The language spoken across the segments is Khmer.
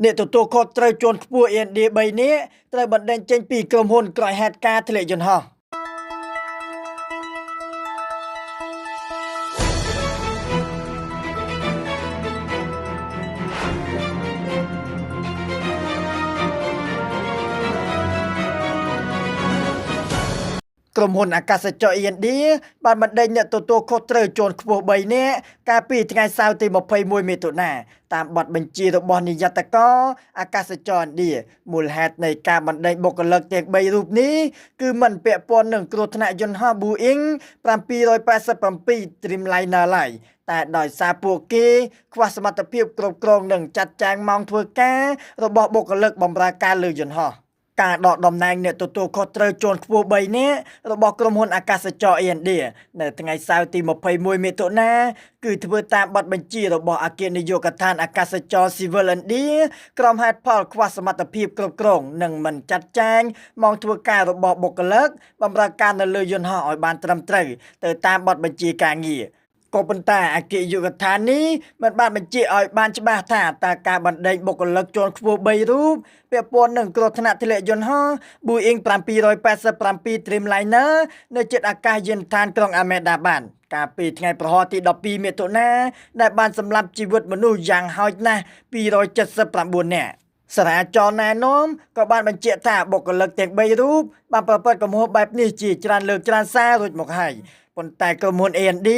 អ្នកទទួលខុសត្រូវជាន់ខ្ពស់ AND 3នាក់ត្រូវបណ្តេញចេញពីក្រុមហ៊ុនក្រោយហេតុការណ៍ធ្លាក់យន្តហោះក្រុមហ៊ុនអាកាសចរ AND បានបណ្តេញអ្នកទទួលខុសត្រូវជាន់ខ្ពស់3នាក់កាលពីថ្ងៃសៅរ៍ទី21មិថុនាតាមបទបញ្ជារបស់នាយកអាកាសចរ AND មូលហេតុនៃការបណ្តេញបុគ្គលិកទាំង3រូបនេះគឺមិនពាក់ព័ន្ធនឹងគ្រោះថ្នាក់យន្តហោះ Boeing 787 Dreamliner ឡើយតែដោយសារពួកគេខ្វះសមត្ថភាពគ្រប់គ្រងនិងចាត់ចែងម៉ោងធ្វើការរបស់បុគ្គលិកបម្រើការលើយន្តហោះការដកតំណែងអ្នកទទួលខុសត្រូវជាន់ខ្ពស់3នាក់របស់ក្រុមហ៊ុនអាកាសចរ AND នៅថ្ងៃសៅរ៍ទី21មិថុនាគឺធ្វើតាមបទបញ្ជារបស់អគ្គនាយកដ្ឋានអាកាសចរ Civil AND ក្រុមហេតុផលខ្វះសមត្ថភាពគ្រប់គ្រងនិងមិនចាត់ចែងម៉ោងធ្វើការរបស់បុគ្គលិកបម្រើការនៅលើយន្តហោះឲ្យបានត្រឹមត្រូវទៅតាមបទបញ្ជាការងារក៏ប៉ុន្តែអគ្គនាយកដ្ឋាននេះមិនបានបញ្ជាឲ្យបានច្បាស់ថាតើការបណ្តេញបុគ្គលិកជាន់ខ្ពស់3រូបពាក់ព័ន្ធនឹងគ្រោះថ្នាក់ធ្លាក់យន្តហោះ Boeing 787 Dreamliner នៅជិតអាកាសយានដ្ឋានក្រុងអាមេដាបាតកាលពីថ្ងៃប្រហ័សទី12មិថុនាដែលបានសម្លាប់ជីវិតមនុស្សយ៉ាងហោចណាស់279នាក់សារាចរណែនាំក៏បានបញ្ជាក់ថាបុគ្គលិកទាំង3រូបបានប្រព្រឹត្តកំហុសបែបនេះជាច្រើនលើកច្រើនសាររួចមកហើយប៉ុន្តែក្រុមហ៊ុន AND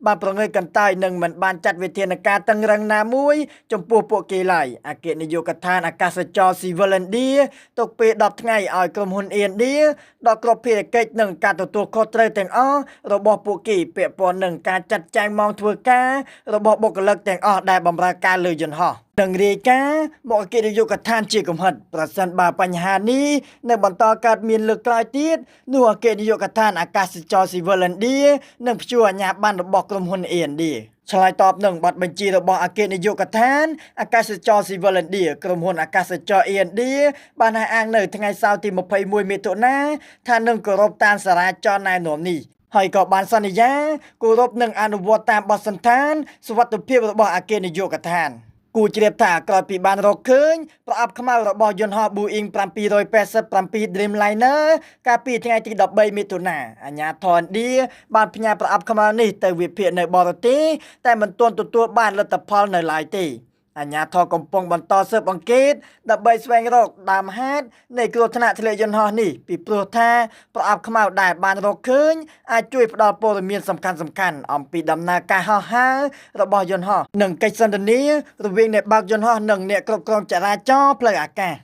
បានប្រងើយកន្តើយនិងមិនបានចាត់វិធានការតឹងរឹងណាមួយចំពោះពួកគេឡើយអគ្គនាយកដ្ឋានអាកាសចរ Civil AND ទុកពេល10ថ្ងៃឲ្យក្រុមហ៊ុន AND ដល់គ្រប់ភារកិច្ចនិងការទទួលខុសត្រូវទាំងអស់របស់ពួកគេពាក់ព័ន្ធនឹងការចាត់ចែងម៉ោងធ្វើការរបស់បុគ្គលិកទាំងអស់ដែលបម្រើការលើយន្តហោះនឹងរាយការណ៍មកអគ្គនាយកដ្ឋានជាកំហិតប្រសិនបើបញ្ហានេះនៅបន្តកើតមានលើកក្រោយទៀតនោះអគ្គនាយកដ្ឋានអាកាសចរ Civil AND និងព្យួរអាជ្ញាប័ណ្ណរបស់ក្រុមហ៊ុន AND ឆ្លើយតបនឹងបទបញ្ជារបស់អគ្គនាយកដ្ឋានអាកាសចរ Civil AND ក្រុមហ៊ុនអាកាសចរ AND បានអះអាងនៅថ្ងៃសៅរ៍ទី21មិថុនាថានឹងគោរពតាមសារាចរណែនាំនេះហើយក៏បានសន្យាគោរពនឹងអនុវត្តតាមបទសន្តានសុវត្ថិភាពរបស់អគ្គនាយកដ្ឋានគួរជ្រាបថាក្រោយពីបានរកឃើញប្រអប់ខ្មៅរបស់យន្តហោះ Boeing 787 Dreamliner កាលពីថ្ងៃទី13មិថុនាអាជ្ញាធរឥណ្ឌាបានផ្ញើប្រអប់ខ្មៅនេះទៅវិភាគនៅបរទេសតែមិនទាន់ទទួលបានលទ្ធផលនៅឡើយទេអាជ្ញាធរកំពុងបន្តស៊ើបអង្កេតដើម្បីស្វែងរកដើមហេតុនៃគ្រោះថ្នាក់ធ្លាក់យន្តហោះនេះពីព្រោះថាប្រអប់ខ្មៅដែលបានរកឃើញអាចជួយផ្ដល់ព័ត៌មានសំខាន់ៗអំពីដំណើរការហោះហើររបស់យន្តហោះនិងកិច្ចសន្ទនារវាងអ្នកបើកយន្តហោះនិងអ្នកគ្រប់គ្រងចរាចរណ៍ផ្លូវអាកាស